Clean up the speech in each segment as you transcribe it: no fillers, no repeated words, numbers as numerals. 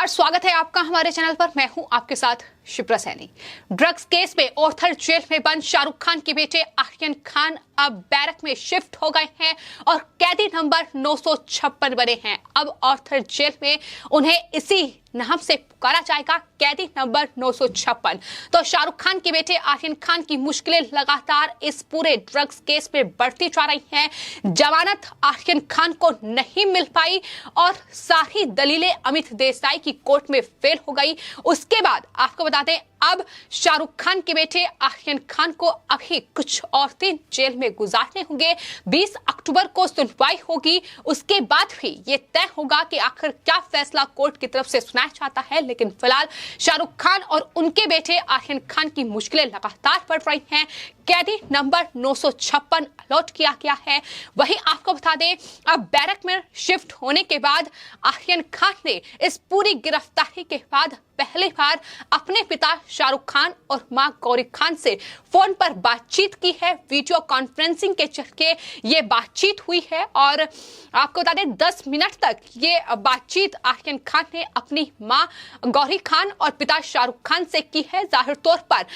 नमस्कार, स्वागत है आपका हमारे चैनल पर। मैं हूं आपके साथ शिप्रा सैनी। ड्रग्स केस में ऑर्थर जेल में बंद शाहरुख खान के बेटे आर्यन खान अब बैरक में शिफ्ट हो गए हैं और कैदी नंबर 956 बने हैं। अब ऑर्थर जेल में उन्हें इसी नाम से पुकारा जाएगा, कैदी नंबर 956। तो शाहरुख खान के बेटे आर्यन खान की मुश्किलें लगातार इस पूरे ड्रग्स केस में बढ़ती जा रही हैं। जमानत आर्यन खान को नहीं मिल पाई और सारी दलीलें अमित देसाई की कोर्ट में फेल हो गई। उसके बाद आपको बता दें, अब शाहरुख खान के बेटे आर्यन खान को अभी कुछ और दिन जेल में गुजारने होंगे। 20 अक्टूबर को सुनवाई होगी। उसके बाद भी ये तय होगा कि आखिर क्या फैसला कोर्ट की तरफ से सुनाया जाता है। लेकिन फिलहाल शाहरुख खान और उनके बेटे आर्यन खान की मुश्किलें लगातार बढ़ रही हैं। कैदी नंबर 956 अलॉट किया गया है। वहीं आपको बता दें, अब बैरक में शिफ्ट होने के बाद आर्यन खान ने इस पूरी गिरफ्तारी के बाद पहली बार अपने पिता शाहरुख खान और मां गौरी खान से फोन पर बातचीत की है। वीडियो कॉन्फ्रेंसिंग के जरिए ये बातचीत हुई है और आपको बता दें 10 मिनट तक ये बातचीत आर्यन खान ने अपनी मां गौरी खान और पिता शाहरुख खान से की है। जाहिर तौर पर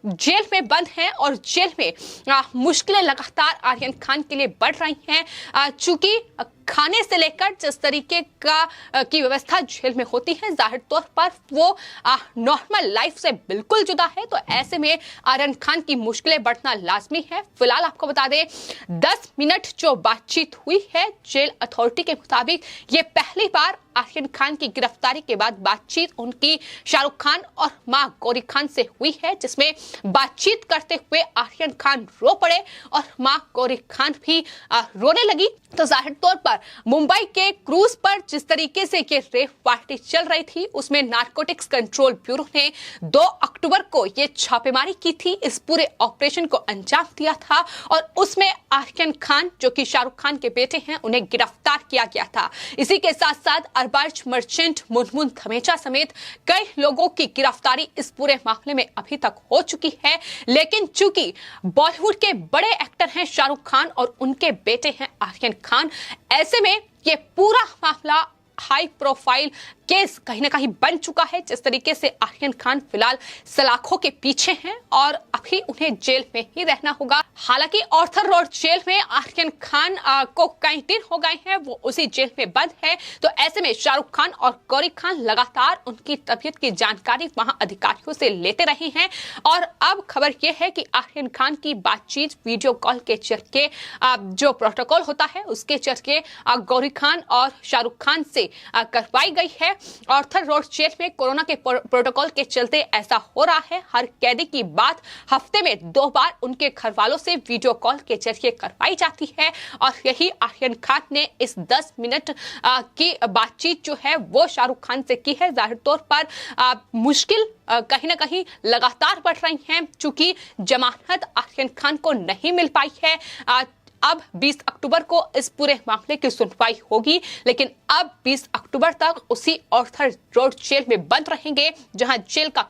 जेल में बंद हैं और जेल में मुश्किलें लगातार आर्यन खान के लिए बढ़ रही हैं। चूंकि खाने से लेकर जिस तरीके की व्यवस्था जेल में होती है, जाहिर तौर पर वो नॉर्मल लाइफ से बिल्कुल जुदा है। तो ऐसे में आर्यन खान की मुश्किलें बढ़ना लाजमी है। फिलहाल आपको बता दें, 10 मिनट जो बातचीत हुई है, जेल अथॉरिटी के मुताबिक ये पहली बार आर्यन खान की गिरफ्तारी के बाद बातचीत उनकी शाहरुख खान और मां गौरी खान से हुई है, जिसमें बातचीत करते हुए आर्यन खान रो पड़े और मां गौरी खान भी रोने लगी। तो जाहिर तौर पर मुंबई के क्रूज पर जिस तरीके से ये रेप पार्टी चल रही थी, उसमें नारकोटिक्स कंट्रोल ब्यूरो ने 2 अक्टूबर को ये छापेमारी की थी, इस पूरे ऑपरेशन को अंजाम दिया था और उसमें आर्यन खान, जो कि शाहरुख खान के बेटे हैं, उन्हें गिरफ्तार किया गया था। इसी के साथ साथ अरबाज मर्चेंट मुनमुन धमेचा समेत कई लोगों की गिरफ्तारी इस पूरे मामले में अभी तक हो चुकी है। लेकिन चूंकि बॉलीवुड के बड़े एक्टर हैं शाहरुख खान और उनके बेटे हैं आर्यन खान, ऐसे में ये पूरा मामला हाई प्रोफाइल केस कहीं ना कहीं बन चुका है। जिस तरीके से आर्यन खान फिलहाल सलाखों के पीछे हैं और अभी उन्हें जेल में ही रहना होगा। हालांकि ऑर्थर रोड जेल में आर्यन खान को कई दिन हो गए हैं, वो उसी जेल में बंद है। तो ऐसे में शाहरुख खान और गौरी खान लगातार उनकी तबीयत की जानकारी वहां अधिकारियों से लेते रहे हैं और अब खबर यह है कि आर्यन खान की बातचीत वीडियो कॉल के जरिए जो प्रोटोकॉल होता है उसके जरिए गौरी खान और शाहरुख खान से करवाई गई है। ऑर्थर रोड जेल में कोरोना के प्रोटोकॉल के चलते ऐसा हो रहा है। हर कैदी की बात हफ्ते में 2 बार उनके घर वालों से वीडियो कॉल के जरिए करवाई जाती है और यही आर्यन खान ने इस 10 मिनट की बातचीत जो है वो शाहरुख खान से की है। जाहिर तौर पर मुश्किल कहीं ना कहीं लगातार बढ़ रही हैं, चूंकि जमानत आर्यन खान को नहीं मिल पाई है। अब 20 अक्टूबर को इस पूरे मामले की सुनवाई होगी, लेकिन अब 20 अक्टूबर तक उसी ऑर्थर रोड जेल में बंद रहेंगे, जहां जेल का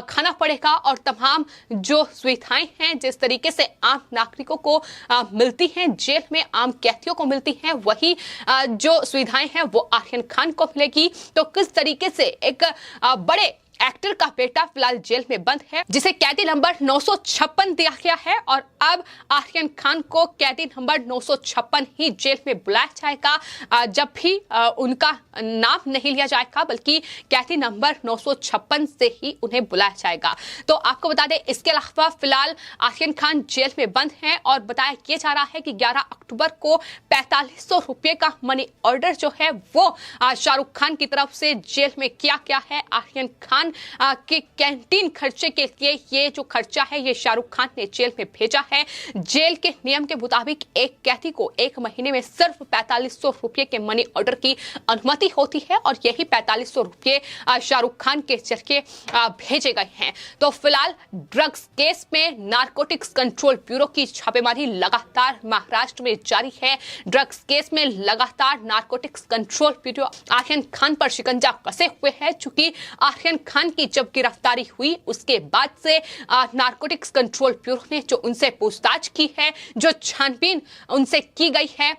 खाना पड़ेगा और तमाम जो सुविधाएं हैं जिस तरीके से आम नागरिकों को मिलती हैं, जेल में आम कैदियों को मिलती हैं, वही जो सुविधाएं हैं वो आर्यन खान को मिलेगी। तो किस तरीके से एक बड़े एक्टर का बेटा फिलहाल जेल में बंद है, जिसे कैदी नंबर 956 दिया गया है और अब आर्यन खान को कैदी नंबर 956 ही जेल में बुलाया जाएगा। जब भी उनका नाम नहीं लिया जाएगा, बल्कि कैदी नंबर 956 से ही उन्हें बुलाया जाएगा। तो आपको बता दें, इसके अलावा फिलहाल आर्यन खान जेल में बंद है और बताया यह जा रहा है कि 11 अक्टूबर को 4500 रुपए का मनी ऑर्डर जो है वो शाहरुख खान की तरफ से जेल में किया गया है। आर्यन खान के कैंटीन खर्चे के लिए ये जो खर्चा है ये शाहरुख खान ने जेल में भेजा है। जेल के नियम के मुताबिक एक कैदी को 1 महीने में सिर्फ 4500 रुपए के मनी ऑर्डर की अनुमति होती है और यही 4500 रुपए शाहरुख खान के जरिए भेजे गए हैं। तो फिलहाल ड्रग्स केस में नारकोटिक्स कंट्रोल ब्यूरो की छापेमारी लगातार महाराष्ट्र में जारी है। ड्रग्स केस में लगातार Narcotics Control Bureau Aryan Khan पर शिकंजा कसे हुए है। चूंकि आर्यन खान की जब गिरफ्तारी हुई उसके बाद से नारकोटिक्स कंट्रोल ब्यूरो ने जो उनसे पूछताछ की है, जो छानबीन उनसे की गई है,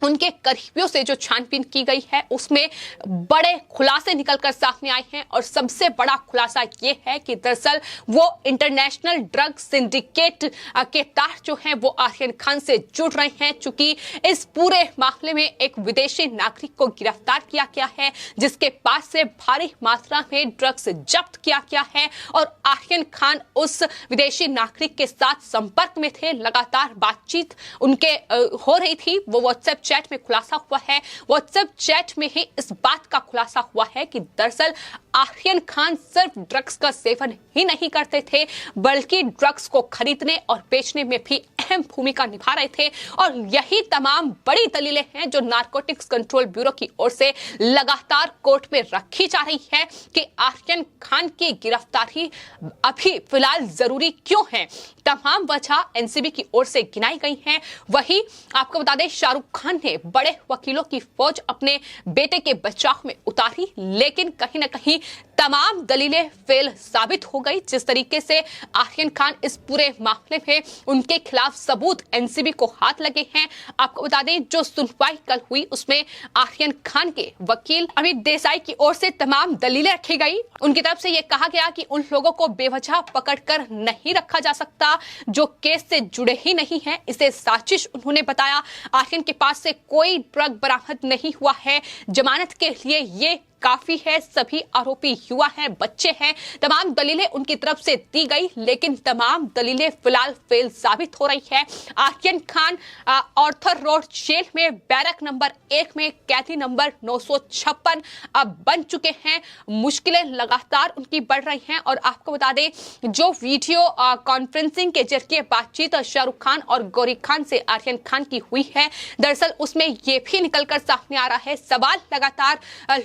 उनके करीबियों से जो छानबीन की गई है उसमें बड़े खुलासे निकलकर सामने आए हैं और सबसे बड़ा खुलासा ये है कि दरअसल वो इंटरनेशनल ड्रग सिंडिकेट के तार जो हैं वो आर्यन खान से जुड़ रहे हैं। चूंकि इस पूरे मामले में एक विदेशी नागरिक को गिरफ्तार किया गया है जिसके पास से भारी मात्रा में ड्रग्स जब्त किया गया है और आर्यन खान उस विदेशी नागरिक के साथ संपर्क में थे। लगातार बातचीत उनके हो रही थी। वो व्हाट्सएप चैट में खुलासा हुआ है। व्हाट्सएप चैट में ही इस बात का खुलासा हुआ है कि दरअसल आर्यन खान सिर्फ ड्रग्स का सेवन ही नहीं करते थे बल्कि ड्रग्स को खरीदने और बेचने में भी अहम भूमिका निभा रहे थे और यही तमाम बड़ी दलीलें हैं जो नारकोटिक्स कंट्रोल ब्यूरो की ओर से लगातार कोर्ट में रखी जा रही है कि आर्यन खान की गिरफ्तारी अभी फिलहाल जरूरी क्यों है। तमाम वजह एनसीबी की ओर से गिनाई गई हैं। वही आपको बता दें शाहरुख खान ने बड़े वकीलों की फौज अपने बेटे के बचाव में उतारी लेकिन कहीं ना कहीं तमाम दलीलें फेल साबित हो गई। जिस तरीके से आर्यन खान इस पूरे मामले में उनके खिलाफ सबूत एनसीबी को हाथ लगे हैं। आपको बता दें जो सुनवाई कल हुई उसमें आर्यन खान के वकील अमित देसाई की ओर से तमाम दलीलें रखी गई। उनकी तरफ से यह कहा गया कि उन लोगों को बेवजह पकड़कर नहीं रखा जा सकता जो केस से जुड़े ही नहीं हैं। इसे साजिश उन्होंने बताया। आर्यन के पास से कोई ड्रग बरामद नहीं हुआ है। जमानत के लिए ये काफी है। सभी आरोपी युवा हैं, बच्चे हैं। तमाम दलीलें उनकी तरफ से दी गई लेकिन तमाम दलीलें फिलहाल फेल साबित हो रही है। आर्यन खान आर्थर रोड जेल में बैरक नंबर 1 में कैदी नंबर 956 अब बन चुके हैं। मुश्किलें लगातार उनकी बढ़ रही हैं और आपको बता दें जो वीडियो कॉन्फ्रेंसिंग के जरिए बातचीत शाहरुख खान और गौरी खान से आर्यन खान की हुई है दरअसल उसमें यह भी निकलकर सामने आ रहा है। सवाल लगातार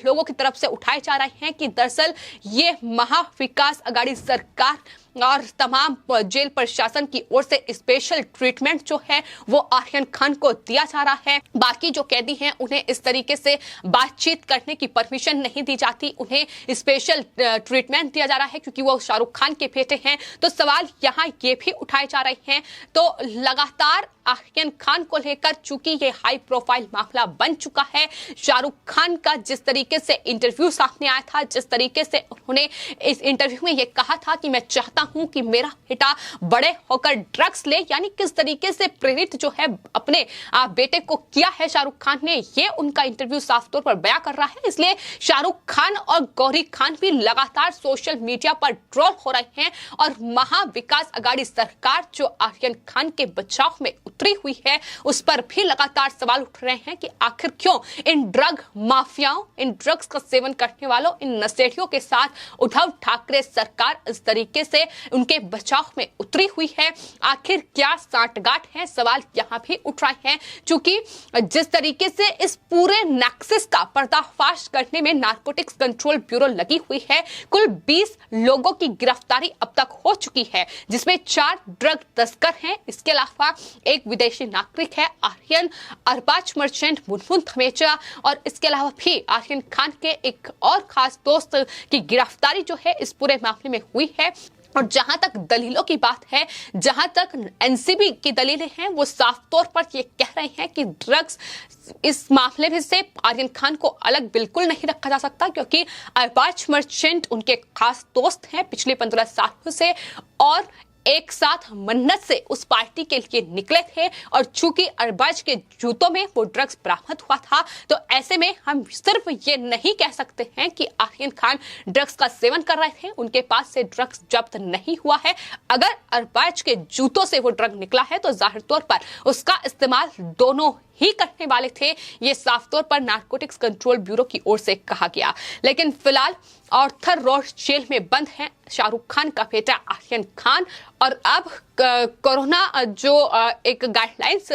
लोगों की तरफ से उठाए जा रहे हैं कि दरअसल ये महाविकास अघाड़ी सरकार और तमाम जेल प्रशासन की ओर से स्पेशल ट्रीटमेंट जो है वो आर्यन खान को दिया जा रहा है। बाकी जो कैदी हैं उन्हें इस तरीके से बातचीत करने की परमिशन नहीं दी जाती, उन्हें स्पेशल ट्रीटमेंट दिया जा रहा है क्योंकि वो शाहरुख खान के बेटे हैं। तो सवाल यहाँ ये भी उठाए जा रहे हैं। तो लगातार आर्यन खान को लेकर चूंकि ये हाई प्रोफाइल मामला बन चुका है, शाहरुख खान का जिस तरीके से इंटरव्यू सामने आया था, जिस तरीके से उन्होंने इस इंटरव्यू में ये कहा था कि मैं चाहता हूं कि मेरा बेटा बड़े होकर ड्रग्स ले, यानी किस तरीके से प्रेरित जो है अपने बेटे को किया है शाहरुख खान ने, ये उनका इंटरव्यू साफ तौर पर बयां कर रहा है। इसलिए शाहरुख खान और गौरी खान भी लगातार सोशल मीडिया पर ट्रोल हो रहे हैं और महाविकास अघाड़ी सरकार जो आर्यन खान के बचाव में उतरी हुई है उस पर भी लगातार सवाल उठ रहे हैं कि आखिर क्यों इन ड्रग माफियाओं, इन ड्रग्स का सेवन करने वालों, इन नशेड़ियों के साथ उद्धव ठाकरे सरकार इस तरीके से उनके बचाव में उतरी हुई है। आखिर क्या सांठगांठ है, सवाल यहां भी उठ रहे हैं। क्योंकि जिस तरीके से इस पूरे नेक्सस का पर्दाफाश करने में नारकोटिक्स कंट्रोल ब्यूरो लगी हुई है, कुल 20 लोगों की गिरफ्तारी अब तक हो चुकी है जिसमें 4 ड्रग तस्कर हैं। इसके अलावा एक विदेशी नागरिक है आर्यन अरबाज मर्चेंट मुनमुन थमेजा और इसके अलावा भी आर्यन खान के एक और खास दोस्त की गिरफ्तारी जो है इस पूरे मामले में हुई है। और जहां तक दलीलों की बात है, जहां तक एनसीबी की दलीलें हैं, वो साफ तौर पर ये कह रहे हैं कि ड्रग्स इस मामले में से आर्यन खान को अलग बिल्कुल नहीं रखा जा सकता क्योंकि अरबाज मर्चेंट उनके खास दोस्त हैं पिछले 15 सालों से और एक साथ मन्नत से उस पार्टी के लिए निकले थे और चूंकि अरबाज के जूतों में वो ड्रग्स बरामद हुआ था तो ऐसे में हम सिर्फ ये नहीं कह सकते हैं कि आर्यन खान ड्रग्स का सेवन कर रहे थे, उनके पास से ड्रग्स जब्त नहीं हुआ है। अगर अरबाज के जूतों से वो ड्रग निकला है तो जाहिर तौर पर उसका इस्तेमाल दोनों ही करने वाले थे, ये साफ तौर पर नारकोटिक्स कंट्रोल ब्यूरो की ओर से कहा गया। लेकिन फिलहाल आर्थर रोड जेल में बंद है शाहरुख खान का बेटा आर्यन खान और अब कोरोना जो एक गाइडलाइंस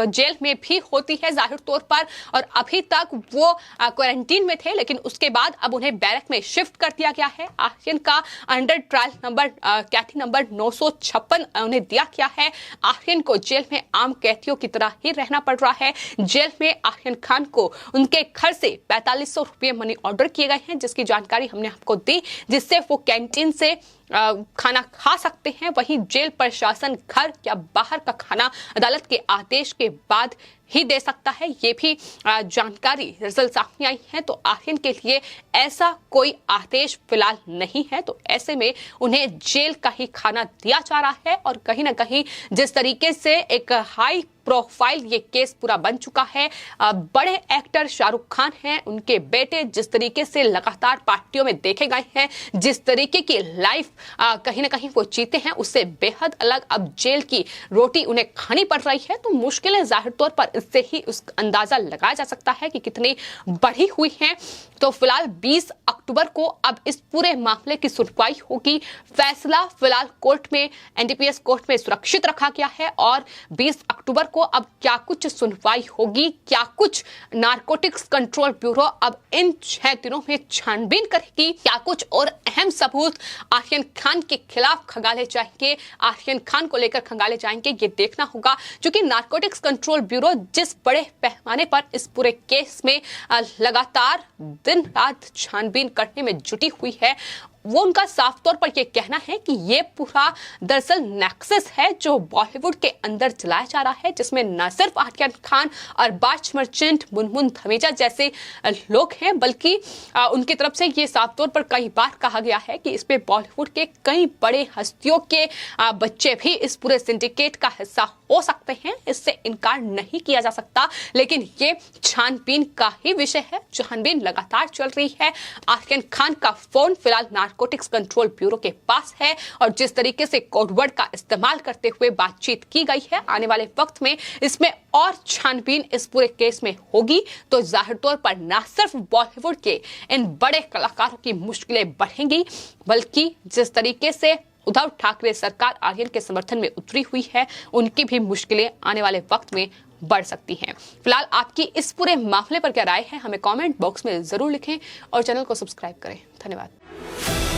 जेल में भी होती है जाहिर तौर पर और अभी तक वो क्वारंटीन में थे लेकिन उसके बाद अब उन्हें बैरक में शिफ्ट कर दिया गया है। आर्यन का अंडर ट्रायल नंबर कैदी नंबर 956 उन्हें दिया गया है। आर्यन को जेल में आम कैदियों की तरह ही रहना पड़ रहा है। जेल में आर्यन खान को उनके घर से 4500 रुपये मनी ऑर्डर किए गए हैं जिसकी जानकारी हमने आपको दी, जिससे वो कैंटीन से खाना खा सकते हैं, वहीं जेल प्रशासन घर या बाहर का खाना अदालत के आदेश के बाद ही दे सकता है। ये भी जानकारी दरअसल सामने आई है। तो आर्यन के लिए ऐसा कोई आदेश फिलहाल नहीं है, तो ऐसे में उन्हें जेल का ही खाना दिया जा रहा है। और कहीं ना कहीं जिस तरीके से एक हाई प्रोफाइल ये केस पूरा बन चुका है, बड़े एक्टर शाहरुख खान हैं, उनके बेटे जिस तरीके से लगातार पार्टियों में देखे गए हैं, जिस तरीके की लाइफ कहीं ना कहीं वो जीते हैं, उससे बेहद अलग अब जेल की रोटी उन्हें खानी पड़ रही है। तो मुश्किलें जाहिर तौर पर इससे ही उस अंदाजा लगाया जा सकता है कि कितनी बढ़ी हुई हैं। तो फिलहाल 20 अक्टूबर को अब इस पूरे मामले की सुनवाई होगी। फैसला फिलहाल कोर्ट में, एनडीपीएस कोर्ट में सुरक्षित रखा गया है और 20 अक्टूबर को अब क्या कुछ सुनवाई होगी, क्या कुछ नारकोटिक्स कंट्रोल ब्यूरो अब इन 6 दिनों में छानबीन करेगी, क्या कुछ और अहम सबूत आर्यन खान के खिलाफ खंगाले जाएंगे, आर्यन खान को लेकर खंगाले जाएंगे, ये देखना होगा। क्योंकि नारकोटिक्स कंट्रोल ब्यूरो जिस बड़े पैमाने पर इस पूरे केस में लगातार दिन रात छानबीन करने में जुटी हुई है, वो उनका साफ तौर पर यह कहना है कि ये पूरा दरअसल नेक्सस है जो बॉलीवुड के अंदर चलाया जा रहा है, जिसमें न सिर्फ आर्यन खान, अरबाज मर्चेंट, मुनमुन धमीजा जैसे लोग हैं, बल्कि उनकी तरफ से ये साफ तौर पर कई बार कहा गया है कि इसमें बॉलीवुड के कई बड़े हस्तियों के बच्चे भी इस पूरे सिंडिकेट का हिस्सा हो सकते हैं। इससे इनकार नहीं किया जा सकता, लेकिन ये छानबीन का ही विषय है। छानबीन लगातार चल रही है। आर्यन खान का फोन फिलहाल नारकोटिक्स कंट्रोल ब्यूरो के पास है और जिस तरीके से कोडवर्ड का इस्तेमाल करते हुए बातचीत की गई है, आने वाले वक्त में इसमें और छानबीन इस पूरे केस में होगी। तो जाहिर तौर पर न सिर्फ बॉलीवुड के इन बड़े कलाकारों की मुश्किलें बढ़ेंगी, बल्कि जिस तरीके से उद्धव ठाकरे सरकार आर्यन के समर्थन में उतरी हुई है, उनकी भी मुश्किलें आने वाले वक्त में बढ़ सकती हैं। फिलहाल आपकी इस पूरे मामले पर क्या राय है, हमें कमेंट बॉक्स में जरूर लिखें और चैनल को सब्सक्राइब करें। धन्यवाद।